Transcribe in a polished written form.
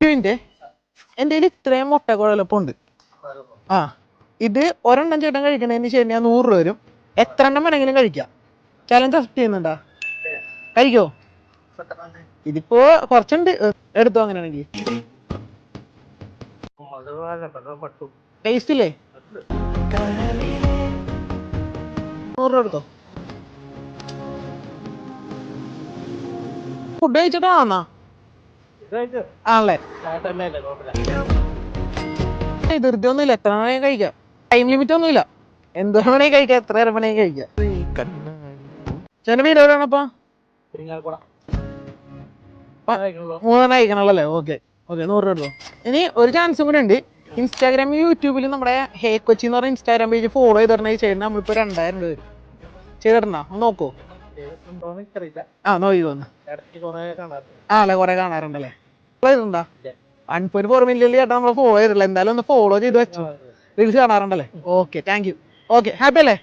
എൻ്റെ കയ്യിൽ ഇത്രയും മുട്ടക്കുഴലപ്പുണ്ട്. ആ ഇത് ഒരെണ്ണം ചേട്ടൻ കഴിക്കണതിന് ശരി 100 രൂപ വരും. എത്ര എണ്ണം വേണമെങ്കിലും കഴിക്കാം. ചലഞ്ച് അക്സെപ്റ്റ് ചെയ്യുന്നുണ്ടാ? കഴിക്കോ? ഇതിപ്പോ കുറച്ചുണ്ട്, എടുത്തോ അങ്ങനെയാണെങ്കിൽ. ടേസ്റ്റ് ഇല്ലേ? 100 രൂപ എടുത്തോ. ഫുഡ് കഴിച്ചിട്ടാന്നാ ആണല്ലേ? ധൃതി ഒന്നുമില്ല, എത്ര വേണമെങ്കിൽ കഴിക്കാം. ടൈം ലിമിറ്റ് ഒന്നുമില്ല, എന്തോ വേണമെങ്കിൽ കഴിക്കാം, എത്ര നേരം വേണമെങ്കിൽ കഴിക്കാം. ചേട്ടൻ വീട് എവിടെയാണപ്പാ? 3 കഴിക്കണല്ലേ? ഓക്കെ ഓക്കെ, 100 രൂപ എടുത്തോ. ഇനി ഒരു ചാൻസും കൂടെ ഉണ്ട്. ഇൻസ്റ്റാഗ്രാമിൽ യൂട്യൂബിൽ നമ്മുടെ ഹേ കൊച്ചി എന്ന് പറഞ്ഞ ഇൻസ്റ്റാഗ്രാം പേജ് ഫോളോ ചെയ്തിട്ടുണ്ടെങ്കിൽ ചേട്ടൻ നമ്മളിപ്പോൾ 2000 രൂപ വരും. ചെയ്തിട്ടുണ്ടോ? ഒന്ന് നോക്കൂ. ആ നോക്കിക്കോന്ന്. അല്ലേ കുറെ കാണാറുണ്ടല്ലേ? ഇതുണ്ടാ 1.4 മില്യൺ ചേട്ടാ നമ്മളെ ഫോളോ ചെയ്തിട്ടില്ല. എന്തായാലും ഒന്ന് ഫോളോ ചെയ്ത് വെച്ചു. റീൽസ് കാണാറുണ്ടല്ലേ? Okay, thank you. Okay, happy അല്ലേ?